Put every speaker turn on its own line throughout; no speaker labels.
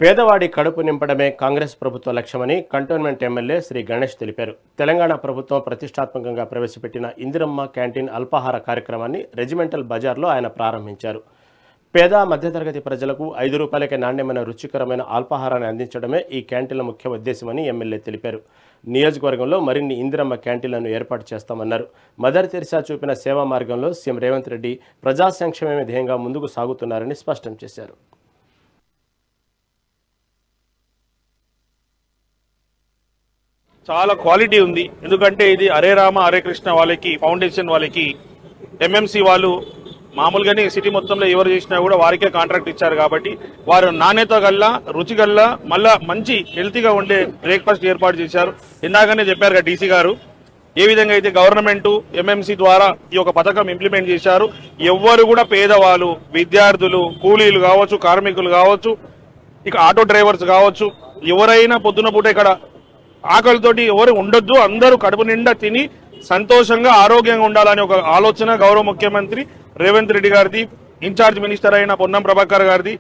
పేదవాడి కడుపు నింపడమే కాంగ్రెస్ ప్రభుత్వ లక్ష్యమని కంటోన్మెంట్ ఎమ్మెల్యే శ్రీ గణేష్ తెలిపారు. తెలంగాణ ప్రభుత్వం ప్రతిష్టాత్మకంగా ప్రవేశపెట్టిన ఇందిరమ్మ క్యాంటీన్ అల్పాహార కార్యక్రమాన్ని రెజిమెంటల్ బజార్లో ఆయన ప్రారంభించారు. పేద మధ్యతరగతి ప్రజలకు 5 రూపాయలకే నాణ్యమైన రుచికరమైన అల్పాహారాన్ని అందించడమే ఈ క్యాంటీన్ల ముఖ్య ఉద్దేశమని ఎమ్మెల్యే తెలిపారు. నియోజకవర్గంలో మరిన్ని ఇందిరమ్మ క్యాంటీన్లను ఏర్పాటు చేస్తామన్నారు. మదర్ తెరిసా చూపిన సేవా మార్గంలో సీఎం రేవంత్ రెడ్డి ప్రజా సంక్షేమమే ధ్యేయంగా ముందుకు సాగుతున్నారని స్పష్టం చేశారు.
చాలా క్వాలిటీ ఉంది. ఎందుకంటే ఇది హరే రామ హరే కృష్ణ వాళ్ళకి ఫౌండేషన్ వాళ్ళకి ఎంఎంసీ వాళ్ళు మామూలుగానే సిటీ మొత్తంలో ఎవరు చేసినా కూడా వారికే కాంట్రాక్ట్ ఇచ్చారు కాబట్టి వారు నాణ్యత గల్లా రుచి గల్లా మళ్ళా మంచి హెల్తీగా ఉండే బ్రేక్ఫాస్ట్ ఏర్పాటు చేశారు. ఇందాకనే చెప్పారు కదా డీసీ గారు ఏ విధంగా అయితే గవర్నమెంట్ ఎంఎంసీ ద్వారా ఈ యొక్క పథకం ఇంప్లిమెంట్ చేశారు. ఎవ్వరు కూడా పేదవాళ్ళు, విద్యార్థులు, కూలీలు కావచ్చు, కార్మికులు కావచ్చు, ఇక ఆటో డ్రైవర్స్ కావచ్చు, ఎవరైనా పొద్దున పూట ఇక్కడ ఆకలితోటి ఎవరు ఉండొద్దు, అందరూ కడుపు నిండా తిని సంతోషంగా ఆరోగ్యంగా ఉండాలనే ఒక ఆలోచన గౌరవ ముఖ్యమంత్రి రేవంత్ రెడ్డి గారిది, ఇన్ఛార్జ్ మినిస్టర్ అయిన పొన్నం ప్రభాకర్ గారిది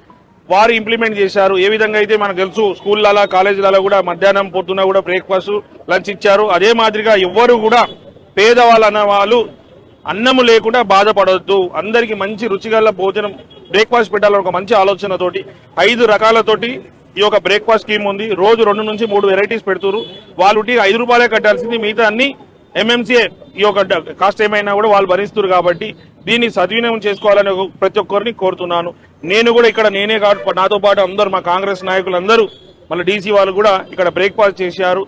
వారు ఇంప్లిమెంట్ చేశారు. ఏ విధంగా అయితే మనకు తెలుసు స్కూళ్ళలో కాలేజీలలో కూడా మధ్యాహ్నం పొద్దున కూడా బ్రేక్ఫాస్ట్ లంచ్ ఇచ్చారు. అదే మాదిరిగా ఎవ్వరు కూడా పేదవాళ్ళు అన్న వాళ్ళు అన్నము లేకుండా బాధపడొద్దు, అందరికి మంచి రుచిగల భోజనం బ్రేక్ఫాస్ట్ పెట్టాలని ఒక మంచి ఆలోచనతోటి 5 రకాలతోటి ఈ యొక్క బ్రేక్ఫాస్ట్ స్కీమ్ ఉంది. రోజు 2 నుంచి 3 వెరైటీస్ పెడుతున్నారు. వాళ్ళు 5 రూపాయలే కట్టాల్సింది, మిగతా అన్ని ఎంఎంసీ ఈ యొక్క కాస్ట్ ఏమైనా కూడా వాళ్ళు భరిస్తున్నారు. కాబట్టి దీన్ని సద్వినియోగం చేసుకోవాలని ప్రతి ఒక్కరిని కోరుతున్నాను. నేను కూడా ఇక్కడ నేనే కాదు, నాతో పాటు అందరూ మా కాంగ్రెస్ నాయకులు అందరూ మళ్ళీ డీసీ వాళ్ళు కూడా ఇక్కడ బ్రేక్ఫాస్ట్ చేశారు.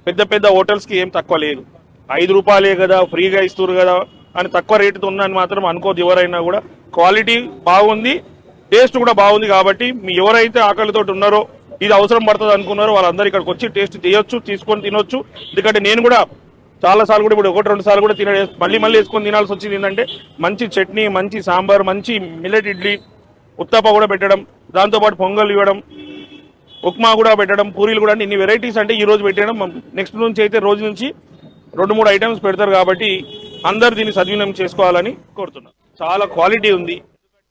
పెద్ద పెద్ద హోటల్స్కి ఏం తక్కువ లేదు. 5 రూపాయలే కదా, ఫ్రీగా ఇస్తున్నారు కదా అని తక్కువ రేటుతో ఉందని మాత్రం అనుకోదు. ఎవరైనా కూడా క్వాలిటీ బాగుంది, టేస్ట్ కూడా బాగుంది. కాబట్టి మీ ఎవరైతే ఆకలితో ఉన్నారో, ఇది అవసరం పడుతుంది అనుకున్నారో వాళ్ళందరూ ఇక్కడికి వచ్చి టేస్ట్ చేయొచ్చు, తీసుకొని తినొచ్చు. ఎందుకంటే నేను కూడా చాలా సార్లు కూడా ఇప్పుడు 1-2 సార్లు కూడా మళ్ళీ వేసుకొని తినాల్సి వచ్చింది. ఏంటంటే మంచి చట్నీ, మంచి సాంబార్, మంచి మిల్లెట్ ఇడ్లీ, ఉత్తప్ప కూడా పెట్టడం, దాంతోపాటు పొంగల్ ఇవ్వడం, ఉప్మా కూడా పెట్టడం, పూరీలు కూడా, ఇన్ని వెరైటీస్ అంటే ఈ రోజు పెట్టడం. నెక్స్ట్ నుంచి అయితే రోజు నుంచి 2-3 ఐటమ్స్ పెడతారు. కాబట్టి అందరు దీన్ని సద్వినియోగం చేసుకోవాలని కోరుతున్నాను. చాలా క్వాలిటీ ఉంది.